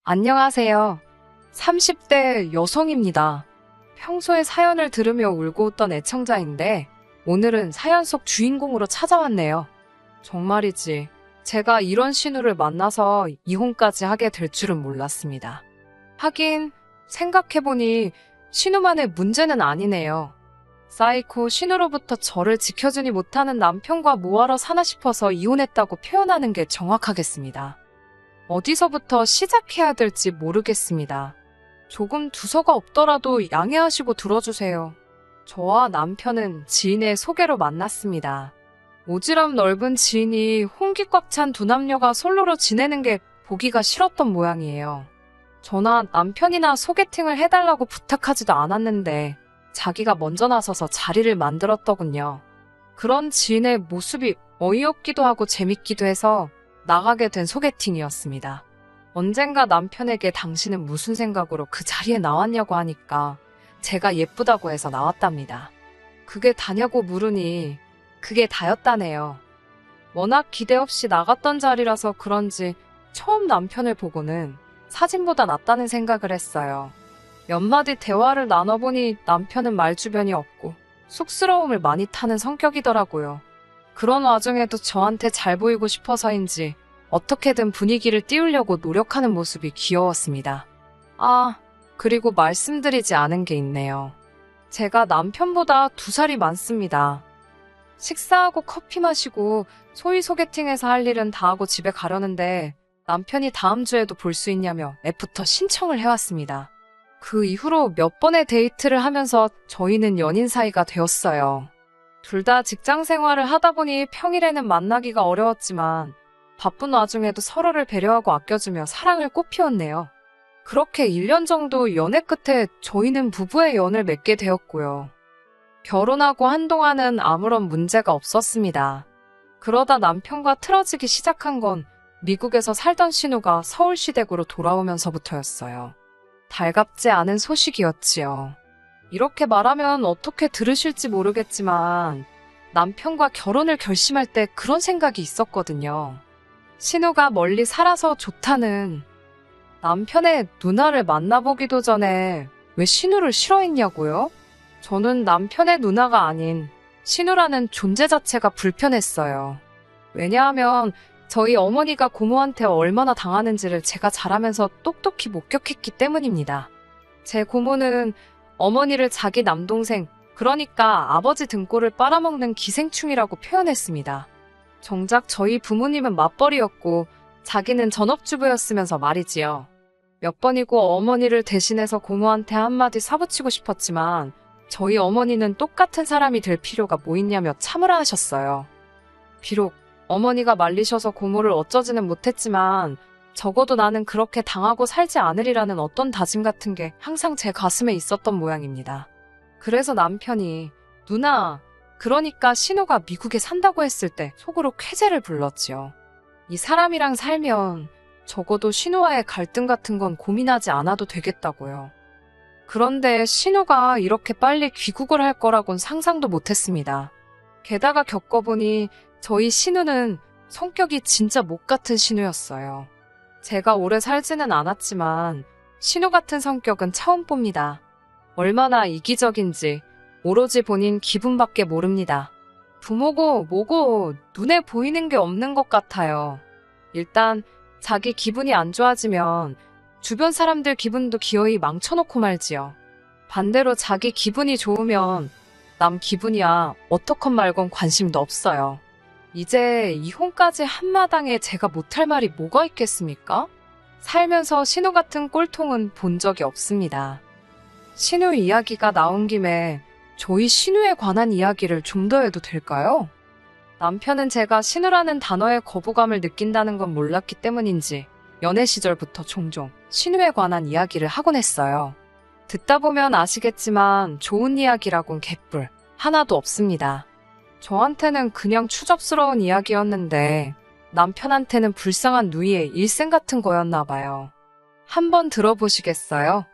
안녕하세요. 30대 여성입니다. 평소에 사연을 들으며 울고 웃던 애청자인데 오늘은 사연 속 주인공으로 찾아왔네요. 정말이지. 제가 이런 신우를 만나서 이혼까지 하게 될 줄은 몰랐습니다. 하긴 생각해보니 신우만의 문제는 아니네요. 쌓이고 신우로부터 저를 지켜주니 못하는 남편과 뭐하러 사나 싶어서 이혼했다고 표현하는 게 정확하겠습니다. 어디서부터 시작해야 될지 모르겠습니다. 조금 두서가 없더라도 양해하시고 들어주세요. 저와 남편은 지인의 소개로 만났습니다. 오지랖 넓은 지인이 홍기 꽉 찬 두 남녀가 솔로로 지내는 게 보기가 싫었던 모양이에요. 저나 남편이나 소개팅을 해달라고 부탁하지도 않았는데 자기가 먼저 나서서 자리를 만들었더군요. 그런 지인의 모습이 어이없기도 하고 재밌기도 해서 나가게 된 소개팅이었습니다. 언젠가 남편에게 당신은 무슨 생각으로 그 자리에 나왔냐고 하니까 제가 예쁘다고 해서 나왔답니다. 그게 다냐고 물으니 그게 다였다네요. 워낙 기대 없이 나갔던 자리라서 그런지 처음 남편을 보고는 사진보다 낫다는 생각을 했어요. 몇 마디 대화를 나눠보니 남편은 말주변이 없고 쑥스러움을 많이 타는 성격이더라고요. 그런 와중에도 저한테 잘 보이고 싶어서인지 어떻게든 분위기를 띄우려고 노력하는 모습이 귀여웠습니다. 그리고 말씀드리지 않은 게 있네요. 제가 남편보다 2살이 많습니다. 식사하고 커피 마시고 소위 소개팅에서 할 일은 다 하고 집에 가려는데 남편이 다음 주에도 볼 수 있냐며 애프터 신청을 해왔습니다. 그 이후로 몇 번의 데이트를 하면서 저희는 연인 사이가 되었어요. 둘 다 직장 생활을 하다 보니 평일에는 만나기가 어려웠지만 바쁜 와중에도 서로를 배려하고 아껴주며 사랑을 꽃피웠네요. 그렇게 1년 정도 연애 끝에 저희는 부부의 연을 맺게 되었고요. 결혼하고 한동안은 아무런 문제가 없었습니다. 그러다 남편과 틀어지기 시작한 건 미국에서 살던 신우가 서울시댁으로 돌아오면서부터였어요. 달갑지 않은 소식이었지요. 이렇게 말하면 어떻게 들으실지 모르겠지만 남편과 결혼을 결심할 때 그런 생각이 있었거든요. 신우가 멀리 살아서 좋다는 남편의 누나를 만나보기도 전에 왜 신우를 싫어했냐고요? 저는 남편의 누나가 아닌 신우라는 존재 자체가 불편했어요. 왜냐하면 저희 어머니가 고모한테 얼마나 당하는지를 제가 자라면서 똑똑히 목격했기 때문입니다. 제 고모는 어머니를 자기 남동생, 그러니까 아버지 등골을 빨아먹는 기생충이라고 표현했습니다. 정작 저희 부모님은 맞벌이였고 자기는 전업주부였으면서 말이지요. 몇 번이고 어머니를 대신해서 고모한테 한마디 사붙이고 싶었지만 저희 어머니는 똑같은 사람이 될 필요가 뭐 있냐며 참으라 하셨어요. 비록 어머니가 말리셔서 고모를 어쩌지는 못했지만 적어도 나는 그렇게 당하고 살지 않으리라는 어떤 다짐 같은 게 항상 제 가슴에 있었던 모양입니다. 그래서 남편이 누나, 그러니까 신우가 미국에 산다고 했을 때 속으로 쾌재를 불렀지요. 이 사람이랑 살면 적어도 신우와의 갈등 같은 건 고민하지 않아도 되겠다고요. 그런데 신우가 이렇게 빨리 귀국을 할 거라곤 상상도 못했습니다. 게다가 겪어보니 저희 신우는 성격이 진짜 목 같은 신우였어요. 제가 오래 살지는 않았지만 신우 같은 성격은 처음 봅니다. 얼마나 이기적인지 오로지 본인 기분밖에 모릅니다. 부모고 뭐고 눈에 보이는 게 없는 것 같아요. 일단 자기 기분이 안 좋아지면 주변 사람들 기분도 기어이 망쳐놓고 말지요. 반대로 자기 기분이 좋으면 남 기분이야 어떻건 말건 관심도 없어요. 이제 이혼까지 한마당에 제가 못할 말이 뭐가 있겠습니까? 살면서 신우 같은 꼴통은 본 적이 없습니다. 신우 이야기가 나온 김에 저희 신우에 관한 이야기를 좀 더 해도 될까요? 남편은 제가 신우라는 단어에 거부감을 느낀다는 건 몰랐기 때문인지 연애 시절부터 종종 신우에 관한 이야기를 하곤 했어요. 듣다 보면 아시겠지만 좋은 이야기라곤 개뿔 하나도 없습니다. 저한테는 그냥 추접스러운 이야기였는데 남편한테는 불쌍한 누이의 일생 같은 거였나 봐요. 한번 들어보시겠어요?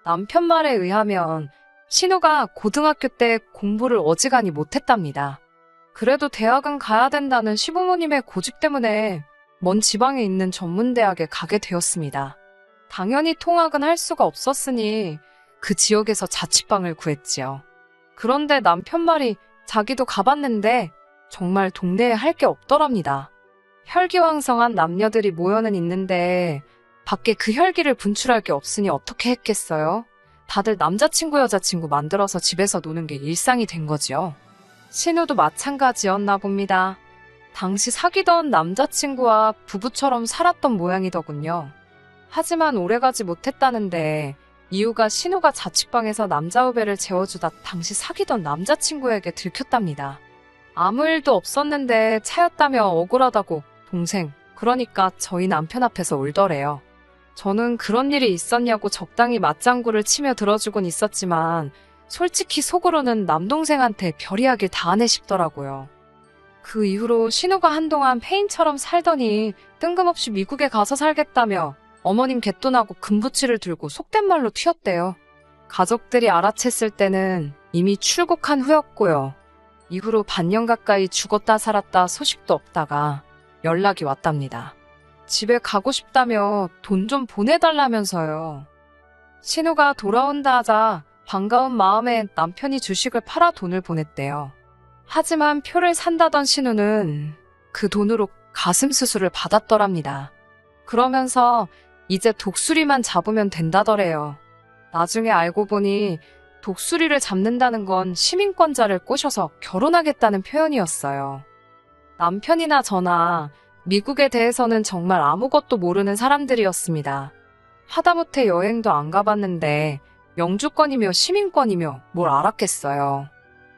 남편 말에 의하면 신우가 고등학교 때 공부를 어지간히 못했답니다. 그래도 대학은 가야 된다는 시부모님의 고집 때문에 먼 지방에 있는 전문대학에 가게 되었습니다. 당연히 통학은 할 수가 없었으니 그 지역에서 자취방을 구했지요. 그런데 남편 말이 자기도 가봤는데 정말 동네에 할 게 없더랍니다. 혈기왕성한 남녀들이 모여는 있는데 밖에 그 혈기를 분출할 게 없으니 어떻게 했겠어요? 다들 남자친구 여자친구 만들어서 집에서 노는 게 일상이 된 거지요. 신우도 마찬가지였나 봅니다. 당시 사귀던 남자친구와 부부처럼 살았던 모양이더군요. 하지만 오래가지 못했다는데 이유가 신우가 자취방에서 남자 후배를 재워주다 당시 사귀던 남자친구에게 들켰답니다. 아무 일도 없었는데 차였다며 억울하다고 동생, 그러니까 저희 남편 앞에서 울더래요. 저는 그런 일이 있었냐고 적당히 맞장구를 치며 들어주곤 있었지만 솔직히 속으로는 남동생한테 별이야길 다 하네 싶더라고요. 그 이후로 신우가 한동안 폐인처럼 살더니 뜬금없이 미국에 가서 살겠다며 어머님 갯돈하고 금부치를 들고 속된 말로 튀었대요. 가족들이 알아챘을 때는 이미 출국한 후였고요. 이후로 반년 가까이 죽었다 살았다 소식도 없다가 연락이 왔답니다. 집에 가고 싶다며 돈 좀 보내달라면서요. 신우가 돌아온다 하자 반가운 마음에 남편이 주식을 팔아 돈을 보냈대요. 하지만 표를 산다던 신우는 그 돈으로 가슴 수술을 받았더랍니다. 그러면서 이제 독수리만 잡으면 된다더래요. 나중에 알고 보니 독수리를 잡는다는 건 시민권자를 꼬셔서 결혼하겠다는 표현이었어요. 남편이나 저나 미국에 대해서는 정말 아무것도 모르는 사람들이었습니다. 하다못해 여행도 안 가봤는데 영주권이며 시민권이며 뭘 알았겠어요.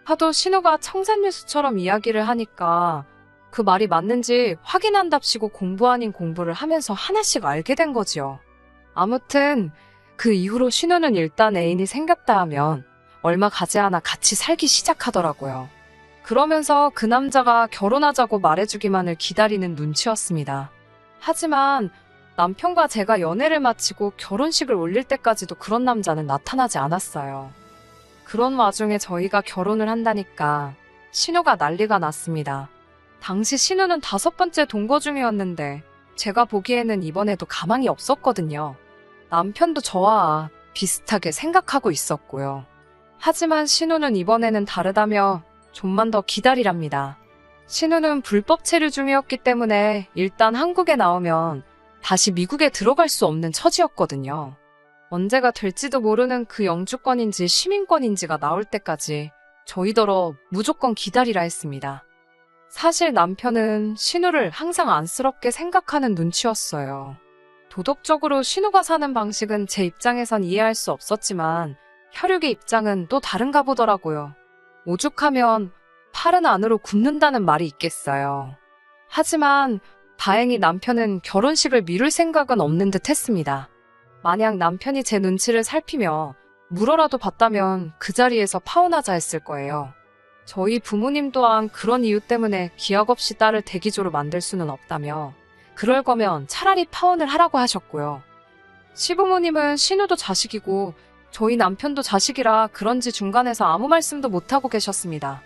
하도 신우가 청산유수처럼 이야기를 하니까 그 말이 맞는지 확인한답시고 공부 아닌 공부를 하면서 하나씩 알게 된 거지요. 아무튼 그 이후로 신우는 일단 애인이 생겼다 하면 얼마 가지 않아 같이 살기 시작하더라고요. 그러면서 그 남자가 결혼하자고 말해주기만을 기다리는 눈치였습니다. 하지만 남편과 제가 연애를 마치고 결혼식을 올릴 때까지도 그런 남자는 나타나지 않았어요. 그런 와중에 저희가 결혼을 한다니까 신우가 난리가 났습니다. 당시 신우는 5번째 동거 중이었는데 제가 보기에는 이번에도 가망이 없었거든요. 남편도 저와 비슷하게 생각하고 있었고요. 하지만 신우는 이번에는 다르다며 좀만 더 기다리랍니다. 신우는 불법 체류 중이었기 때문에 일단 한국에 나오면 다시 미국에 들어갈 수 없는 처지였거든요. 언제가 될지도 모르는 그 영주권인지 시민권인지가 나올 때까지 저희더러 무조건 기다리라 했습니다. 사실 남편은 신우를 항상 안쓰럽게 생각하는 눈치였어요. 도덕적으로 신우가 사는 방식은 제 입장에선 이해할 수 없었지만 혈육의 입장은 또 다른가 보더라고요. 오죽하면 팔은 안으로 굽는다는 말이 있겠어요. 하지만 다행히 남편은 결혼식을 미룰 생각은 없는 듯 했습니다. 만약 남편이 제 눈치를 살피며 물어라도 봤다면 그 자리에서 파혼하자 했을 거예요. 저희 부모님 또한 그런 이유 때문에 기약 없이 딸을 대기조로 만들 수는 없다며 그럴 거면 차라리 파혼을 하라고 하셨고요. 시부모님은 신우도 자식이고 저희 남편도 자식이라 그런지 중간에서 아무 말씀도 못하고 계셨습니다.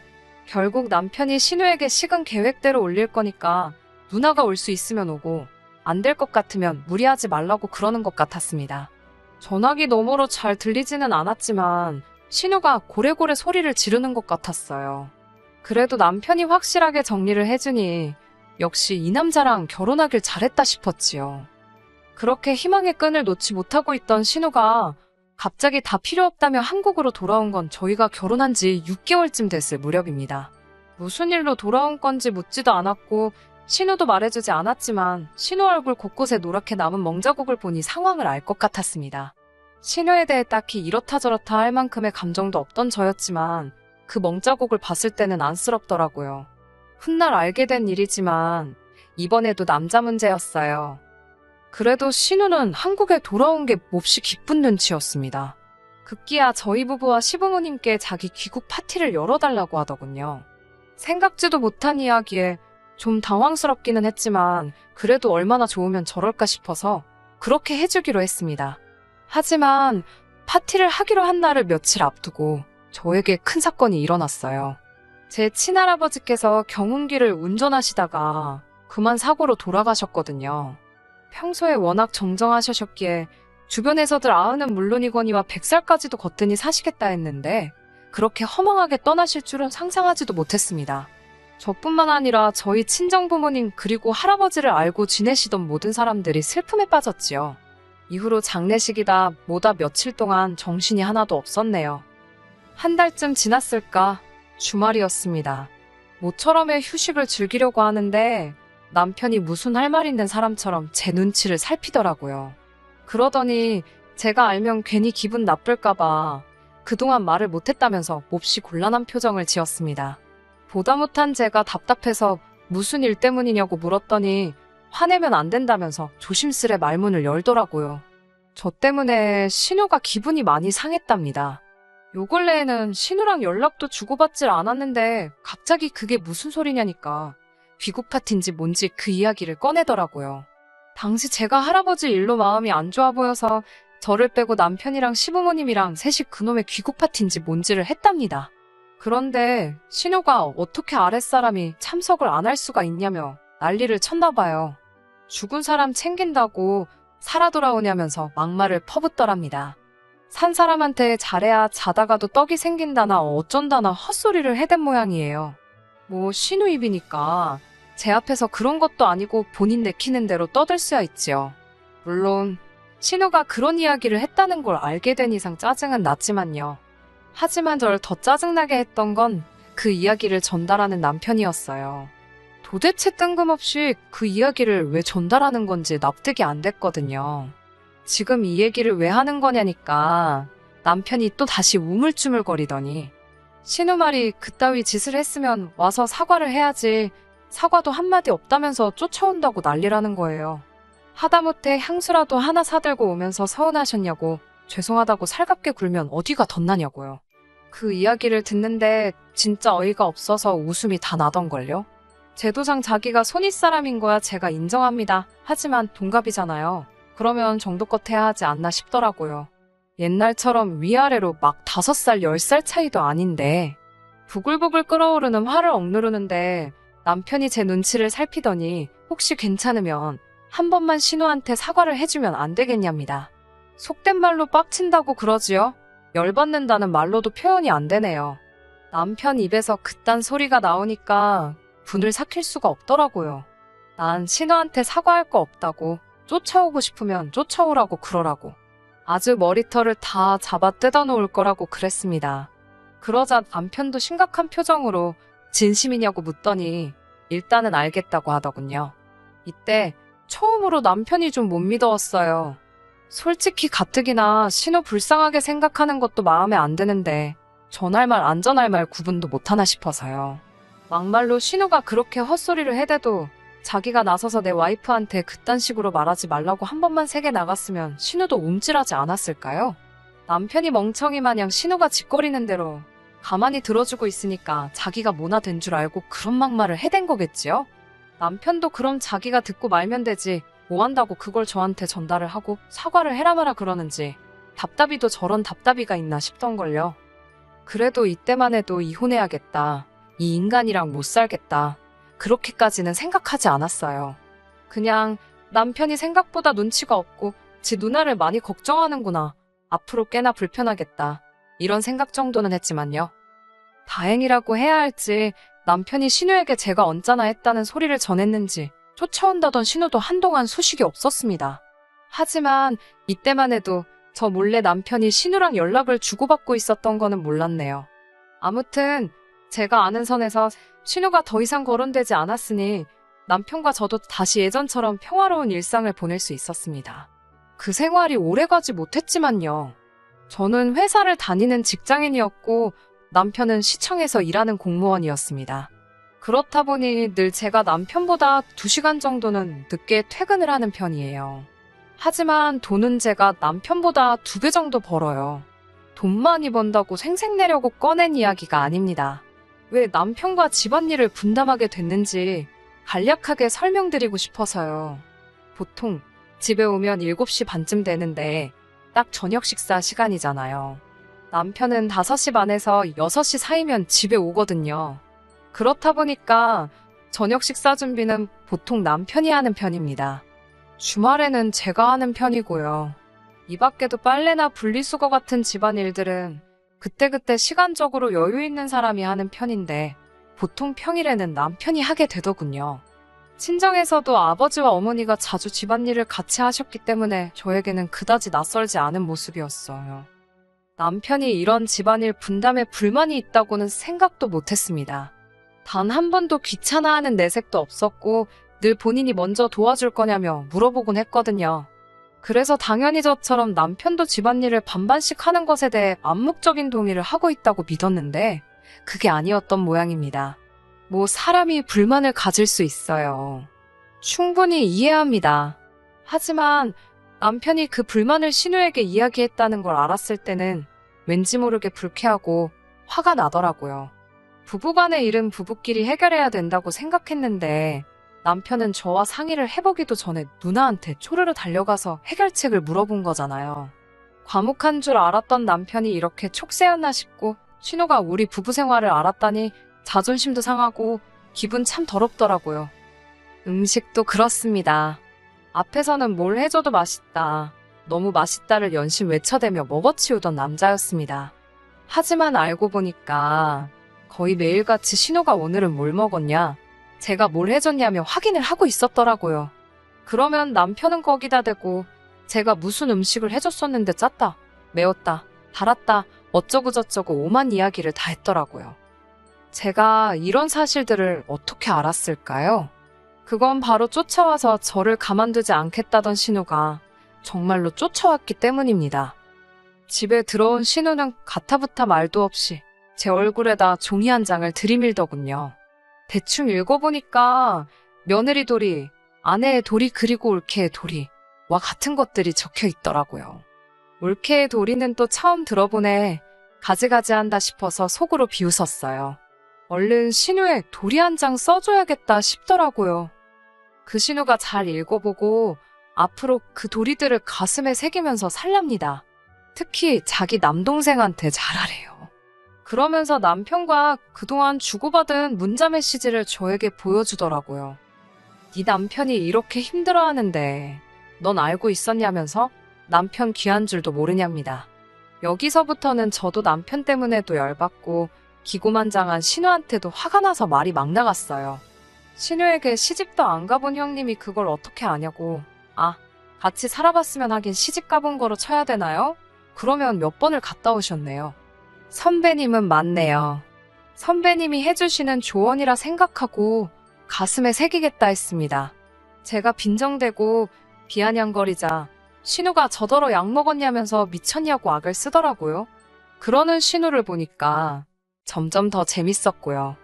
결국 남편이 신우에게 식은 계획대로 올릴 거니까 누나가 올 수 있으면 오고 안 될 것 같으면 무리하지 말라고 그러는 것 같았습니다. 전화기 너머로 잘 들리지는 않았지만 신우가 고래고래 소리를 지르는 것 같았어요. 그래도 남편이 확실하게 정리를 해주니 역시 이 남자랑 결혼하길 잘했다 싶었지요. 그렇게 희망의 끈을 놓지 못하고 있던 신우가 갑자기 다 필요 없다며 한국으로 돌아온 건 저희가 결혼한 지 6개월쯤 됐을 무렵입니다. 무슨 일로 돌아온 건지 묻지도 않았고 신우도 말해주지 않았지만 신우 얼굴 곳곳에 노랗게 남은 멍자국을 보니 상황을 알 것 같았습니다. 신우에 대해 딱히 이렇다 저렇다 할 만큼의 감정도 없던 저였지만 그 멍자국을 봤을 때는 안쓰럽더라고요. 훗날 알게 된 일이지만 이번에도 남자 문제였어요. 그래도 신우는 한국에 돌아온 게 몹시 기쁜 눈치였습니다. 급기야 저희 부부와 시부모님께 자기 귀국 파티를 열어달라고 하더군요. 생각지도 못한 이야기에 좀 당황스럽기는 했지만 그래도 얼마나 좋으면 저럴까 싶어서 그렇게 해주기로 했습니다. 하지만 파티를 하기로 한 날을 며칠 앞두고 저에게 큰 사건이 일어났어요. 제 친할아버지께서 경운기를 운전하시다가 그만 사고로 돌아가셨거든요. 평소에 워낙 정정하셨기에 주변에서들 아흔은 물론이거니와 100살까지도 거뜬히 사시겠다 했는데 그렇게 허망하게 떠나실 줄은 상상하지도 못했습니다. 저뿐만 아니라 저희 친정부모님 그리고 할아버지를 알고 지내시던 모든 사람들이 슬픔에 빠졌지요. 이후로 장례식이다 뭐다 며칠 동안 정신이 하나도 없었네요. 한 달쯤 지났을까 주말이었습니다. 모처럼의 휴식을 즐기려고 하는데 남편이 무슨 할 말 있는 사람처럼 제 눈치를 살피더라고요. 그러더니 제가 알면 괜히 기분 나쁠까봐 그동안 말을 못했다면서 몹시 곤란한 표정을 지었습니다. 보다 못한 제가 답답해서 무슨 일 때문이냐고 물었더니 화내면 안 된다면서 조심스레 말문을 열더라고요. 저 때문에 신우가 기분이 많이 상했답니다. 요 근래에는 신우랑 연락도 주고받질 않았는데 갑자기 그게 무슨 소리냐니까 귀국 파티인지 뭔지 그 이야기를 꺼내더라고요. 당시 제가 할아버지 일로 마음이 안 좋아 보여서 저를 빼고 남편이랑 시부모님이랑 셋이 그놈의 귀국 파티인지 뭔지를 했답니다. 그런데 신우가 어떻게 아랫사람이 참석을 안 할 수가 있냐며 난리를 쳤나 봐요. 죽은 사람 챙긴다고 살아 돌아오냐면서 막말을 퍼붓더랍니다. 산 사람한테 잘해야 자다가도 떡이 생긴다나 어쩐다나 헛소리를 해댄 모양이에요. 뭐 신우 입이니까 제 앞에서 그런 것도 아니고 본인 내키는 대로 떠들 수야 있지요. 물론 신우가 그런 이야기를 했다는 걸 알게 된 이상 짜증은 났지만요. 하지만 절 더 짜증나게 했던 건 그 이야기를 전달하는 남편이었어요. 도대체 뜬금없이 그 이야기를 왜 전달하는 건지 납득이 안 됐거든요. 지금 이 얘기를 왜 하는 거냐니까 남편이 또 다시 우물쭈물거리더니 신우 말이 그따위 짓을 했으면 와서 사과를 해야지 사과도 한마디 없다면서 쫓아온다고 난리라는 거예요. 하다못해 향수라도 하나 사들고 오면서 서운하셨냐고 죄송하다고 살갑게 굴면 어디가 덧나냐고요. 그 이야기를 듣는데 진짜 어이가 없어서 웃음이 다 나던걸요. 제도상 자기가 손윗사람인 거야 제가 인정합니다. 하지만 동갑이잖아요. 그러면 정도껏 해야 하지 않나 싶더라고요. 옛날처럼 위아래로 막 5살, 10살 차이도 아닌데 부글부글 끓어오르는 화를 억누르는데 남편이 제 눈치를 살피더니 혹시 괜찮으면 한 번만 신우한테 사과를 해주면 안 되겠냐입니다. 속된 말로 빡친다고 그러지요? 열받는다는 말로도 표현이 안 되네요. 남편 입에서 그딴 소리가 나오니까 분을 삭힐 수가 없더라고요. 난 신우한테 사과할 거 없다고 쫓아오고 싶으면 쫓아오라고 그러라고 아주 머리털을 다 잡아 뜯어놓을 거라고 그랬습니다. 그러자 남편도 심각한 표정으로 진심이냐고 묻더니 일단은 알겠다고 하더군요. 이때 처음으로 남편이 좀 못 믿어왔어요. 솔직히 가뜩이나 신우 불쌍하게 생각하는 것도 마음에 안 드는데 전할 말 안 전할 말 구분도 못하나 싶어서요. 막말로 신우가 그렇게 헛소리를 해대도 자기가 나서서 내 와이프한테 그딴 식으로 말하지 말라고 한 번만 세게 나갔으면 신우도 움찔하지 않았을까요? 남편이 멍청이 마냥 신우가 짓거리는 대로 가만히 들어주고 있으니까 자기가 모나 된 줄 알고 그런 막말을 해댄 거겠지요? 남편도 그럼 자기가 듣고 말면 되지 뭐 한다고 그걸 저한테 전달을 하고 사과를 해라 마라 그러는지 답답이도 저런 답답이가 있나 싶던걸요. 그래도 이때만 해도 이혼해야겠다. 이 인간이랑 못 살겠다. 그렇게까지는 생각하지 않았어요. 그냥 남편이 생각보다 눈치가 없고 지 누나를 많이 걱정하는구나. 앞으로 꽤나 불편하겠다. 이런 생각 정도는 했지만요. 다행이라고 해야 할지 남편이 신우에게 제가 언짢아 했다는 소리를 전했는지 쫓아온다던 신우도 한동안 소식이 없었습니다. 하지만 이때만 해도 저 몰래 남편이 신우랑 연락을 주고받고 있었던 거는 몰랐네요. 아무튼 제가 아는 선에서 신우가 더 이상 거론되지 않았으니 남편과 저도 다시 예전처럼 평화로운 일상을 보낼 수 있었습니다. 그 생활이 오래가지 못했지만요. 저는 회사를 다니는 직장인이었고 남편은 시청에서 일하는 공무원이었습니다. 그렇다 보니 늘 제가 남편보다 2시간 정도는 늦게 퇴근을 하는 편이에요. 하지만 돈은 제가 남편보다 2배 정도 벌어요. 돈 많이 번다고 생색내려고 꺼낸 이야기가 아닙니다. 왜 남편과 집안일을 분담하게 됐는지 간략하게 설명드리고 싶어서요. 보통 집에 오면 7시 반쯤 되는데 딱 저녁 식사 시간이잖아요. 남편은 5시 반에서 6시 사이면 집에 오거든요. 그렇다 보니까 저녁 식사 준비는 보통 남편이 하는 편입니다. 주말에는 제가 하는 편이고요. 이 밖에도 빨래나 분리수거 같은 집안일들은 그때그때 시간적으로 여유 있는 사람이 하는 편인데 보통 평일에는 남편이 하게 되더군요. 친정에서도 아버지와 어머니가 자주 집안일을 같이 하셨기 때문에 저에게는 그다지 낯설지 않은 모습이었어요. 남편이 이런 집안일 분담에 불만이 있다고는 생각도 못했습니다. 단 한 번도 귀찮아하는 내색도 없었고 늘 본인이 먼저 도와줄 거냐며 물어보곤 했거든요. 그래서 당연히 저처럼 남편도 집안일을 반반씩 하는 것에 대해 암묵적인 동의를 하고 있다고 믿었는데 그게 아니었던 모양입니다. 뭐 사람이 불만을 가질 수 있어요. 충분히 이해합니다. 하지만 남편이 그 불만을 신우에게 이야기했다는 걸 알았을 때는 왠지 모르게 불쾌하고 화가 나더라고요. 부부간의 일은 부부끼리 해결해야 된다고 생각했는데 남편은 저와 상의를 해보기도 전에 누나한테 초르르 달려가서 해결책을 물어본 거잖아요. 과묵한 줄 알았던 남편이 이렇게 촉새였나 싶고 신우가 우리 부부 생활을 알았다니 자존심도 상하고 기분 참 더럽더라고요. 음식도 그렇습니다. 앞에서는 뭘 해줘도 맛있다, 너무 맛있다를 연신 외쳐대며 먹어치우던 남자였습니다. 하지만 알고 보니까 거의 매일같이 신우가 오늘은 뭘 먹었냐, 제가 뭘 해줬냐며 확인을 하고 있었더라고요. 그러면 남편은 거기다 대고 제가 무슨 음식을 해줬었는데 짰다, 매웠다, 달았다, 어쩌고저쩌고 오만 이야기를 다 했더라고요. 제가 이런 사실들을 어떻게 알았을까요? 그건 바로 쫓아와서 저를 가만두지 않겠다던 신우가 정말로 쫓아왔기 때문입니다. 집에 들어온 신우는 가타부타 말도 없이 제 얼굴에다 종이 한 장을 들이밀더군요. 대충 읽어보니까 며느리 도리, 아내의 도리 그리고 올케의 도리와 같은 것들이 적혀 있더라고요. 올케의 도리는 또 처음 들어보네. 가지가지한다 싶어서 속으로 비웃었어요. 얼른 신우에 도리 한 장 써줘야겠다 싶더라고요. 그 신우가 잘 읽어보고 앞으로 그 도리들을 가슴에 새기면서 살랍니다. 특히 자기 남동생한테 잘하래요. 그러면서 남편과 그동안 주고받은 문자 메시지를 저에게 보여주더라고요. 네 남편이 이렇게 힘들어하는데 넌 알고 있었냐면서 남편 귀한 줄도 모르냐입니다. 여기서부터는 저도 남편 때문에도 열받고 기고만장한 신우한테도 화가 나서 말이 막 나갔어요. 신우에게 시집도 안 가본 형님이 그걸 어떻게 아냐고. 아, 같이 살아봤으면 하긴 시집 가본 거로 쳐야 되나요? 그러면 몇 번을 갔다 오셨네요. 선배님은 맞네요. 선배님이 해주시는 조언이라 생각하고 가슴에 새기겠다 했습니다. 제가 빈정대고 비아냥거리자 신우가 저더러 약 먹었냐면서 미쳤냐고 악을 쓰더라고요. 그러는 신우를 보니까 점점 더 재밌었고요.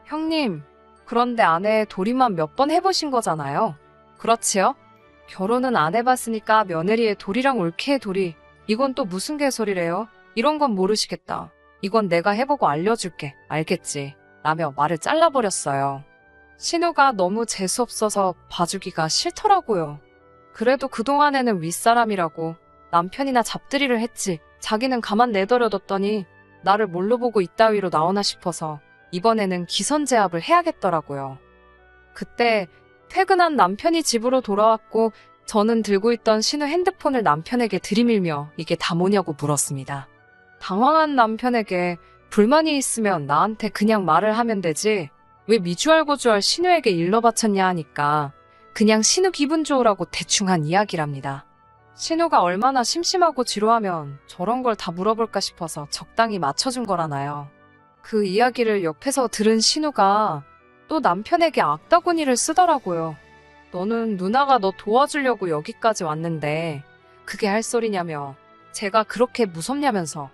형님, 그런데 아내 도리만 몇 번 해보신 거잖아요. 그렇지요? 결혼은 안 해봤으니까 며느리의 도리랑 올케의 도리, 이건 또 무슨 개소리래요? 이런 건 모르시겠다. 이건 내가 해보고 알려줄게. 알겠지? 라며 말을 잘라버렸어요. 신우가 너무 재수없어서 봐주기가 싫더라고요. 그래도 그동안에는 윗사람이라고 남편이나 잡들이를 했지 자기는 가만 내버려뒀더니 나를 뭘로 보고 이따위로 나오나 싶어서 이번에는 기선제압을 해야겠더라고요. 그때 퇴근한 남편이 집으로 돌아왔고 저는 들고 있던 신우 핸드폰을 남편에게 들이밀며 이게 다 뭐냐고 물었습니다. 당황한 남편에게 불만이 있으면 나한테 그냥 말을 하면 되지 왜 미주알고주알 신우에게 일러 바쳤냐 하니까 그냥 신우 기분 좋으라고 대충 한 이야기랍니다. 신우가 얼마나 심심하고 지루하면 저런 걸 다 물어볼까 싶어서 적당히 맞춰준 거라나요. 그 이야기를 옆에서 들은 신우가 또 남편에게 악다구니를 쓰더라고요. 너는 누나가 너 도와주려고 여기까지 왔는데 그게 할 소리냐며 제가 그렇게 무섭냐면서.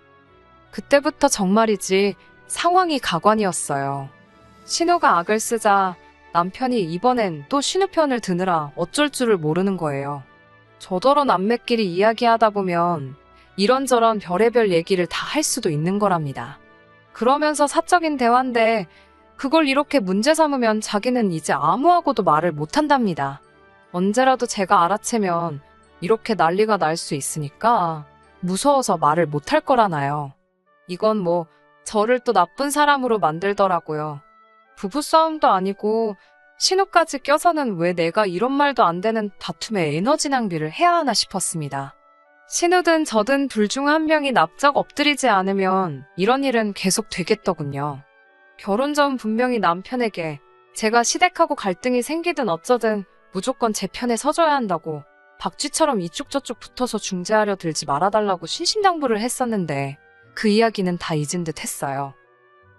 그때부터 정말이지 상황이 가관이었어요. 신우가 악을 쓰자 남편이 이번엔 또 신우 편을 드느라 어쩔 줄을 모르는 거예요. 저더러 남매끼리 이야기하다 보면 이런저런 별의별 얘기를 다 할 수도 있는 거랍니다. 그러면서 사적인 대화인데 그걸 이렇게 문제 삼으면 자기는 이제 아무하고도 말을 못한답니다. 언제라도 제가 알아채면 이렇게 난리가 날 수 있으니까 무서워서 말을 못할 거라나요. 이건 뭐 저를 또 나쁜 사람으로 만들더라고요. 부부싸움도 아니고 신우까지 껴서는 왜 내가 이런 말도 안 되는 다툼에 에너지 낭비를 해야 하나 싶었습니다. 신우든 저든 둘 중 한 명이 납작 엎드리지 않으면 이런 일은 계속 되겠더군요. 결혼 전 분명히 남편에게 제가 시댁하고 갈등이 생기든 어쩌든 무조건 제 편에 서줘야 한다고 박쥐처럼 이쪽 저쪽 붙어서 중재하려 들지 말아달라고 신신당부를 했었는데 그 이야기는 다 잊은 듯 했어요.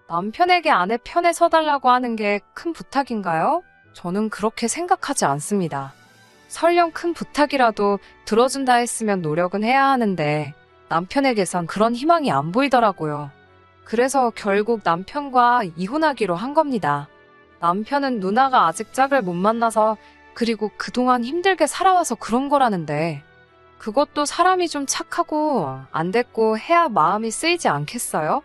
남편에게 아내 편에 서달라고 하는 게 큰 부탁인가요? 저는 그렇게 생각하지 않습니다. 설령 큰 부탁이라도 들어준다 했으면 노력은 해야 하는데 남편에게선 그런 희망이 안 보이더라고요. 그래서 결국 남편과 이혼하기로 한 겁니다. 남편은 누나가 아직 짝을 못 만나서 그리고 그동안 힘들게 살아와서 그런 거라는데 그것도 사람이 좀 착하고 안 됐고 해야 마음이 쓰이지 않겠어요?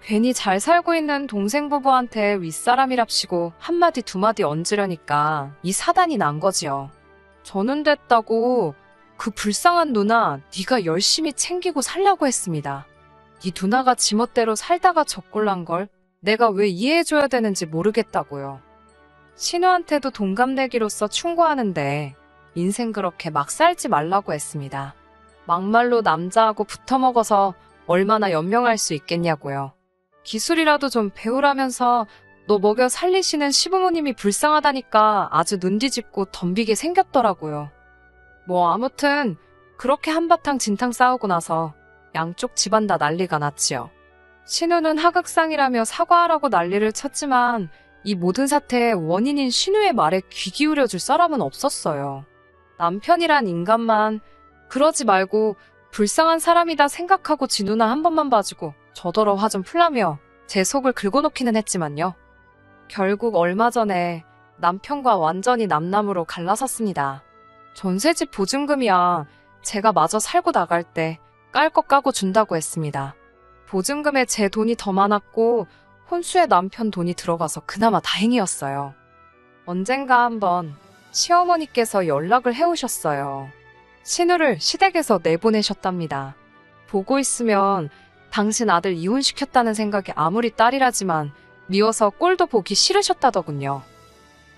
괜히 잘 살고 있는 동생 부부한테 윗사람이랍시고 한마디 두마디 얹으려니까 이 사단이 난 거지요. 저는 됐다고 그 불쌍한 누나 네가 열심히 챙기고 살려고 했습니다. 네 누나가 지멋대로 살다가 적골난 걸 내가 왜 이해해줘야 되는지 모르겠다고요. 신우한테도 동갑내기로서 충고하는데 인생 그렇게 막 살지 말라고 했습니다. 막말로 남자하고 붙어먹어서 얼마나 연명할 수 있겠냐고요. 기술이라도 좀 배우라면서 너 먹여 살리시는 시부모님이 불쌍하다니까 아주 눈 뒤집고 덤비게 생겼더라고요. 뭐 아무튼 그렇게 한바탕 진탕 싸우고 나서 양쪽 집안 다 난리가 났지요. 신우는 하극상이라며 사과하라고 난리를 쳤지만 이 모든 사태의 원인인 신우의 말에 귀 기울여줄 사람은 없었어요. 남편이란 인간만 그러지 말고 불쌍한 사람이다 생각하고 지 누나 한 번만 봐주고 저더러 화 좀 풀라며 제 속을 긁어놓기는 했지만요. 결국 얼마 전에 남편과 완전히 남남으로 갈라섰습니다. 전세집 보증금이야 제가 마저 살고 나갈 때 깔 거 까고 준다고 했습니다. 보증금에 제 돈이 더 많았고 혼수에 남편 돈이 들어가서 그나마 다행이었어요. 언젠가 한번 시어머니께서 연락을 해오셨어요. 신우를 시댁에서 내보내셨답니다. 보고 있으면 당신 아들 이혼시켰다는 생각이 아무리 딸이라지만 미워서 꼴도 보기 싫으셨다더군요.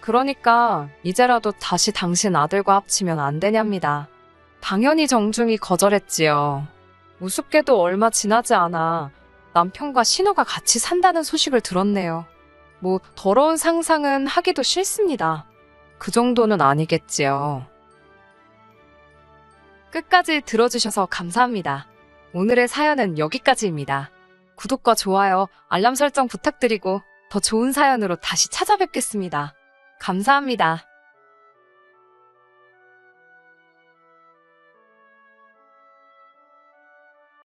그러니까 이제라도 다시 당신 아들과 합치면 안 되냐입니다. 당연히 정중히 거절했지요. 우습게도 얼마 지나지 않아 남편과 신우가 같이 산다는 소식을 들었네요. 뭐 더러운 상상은 하기도 싫습니다. 그 정도는 아니겠지요. 끝까지 들어주셔서 감사합니다. 오늘의 사연은 여기까지입니다. 구독과 좋아요, 알람 설정 부탁드리고 더 좋은 사연으로 다시 찾아뵙겠습니다. 감사합니다.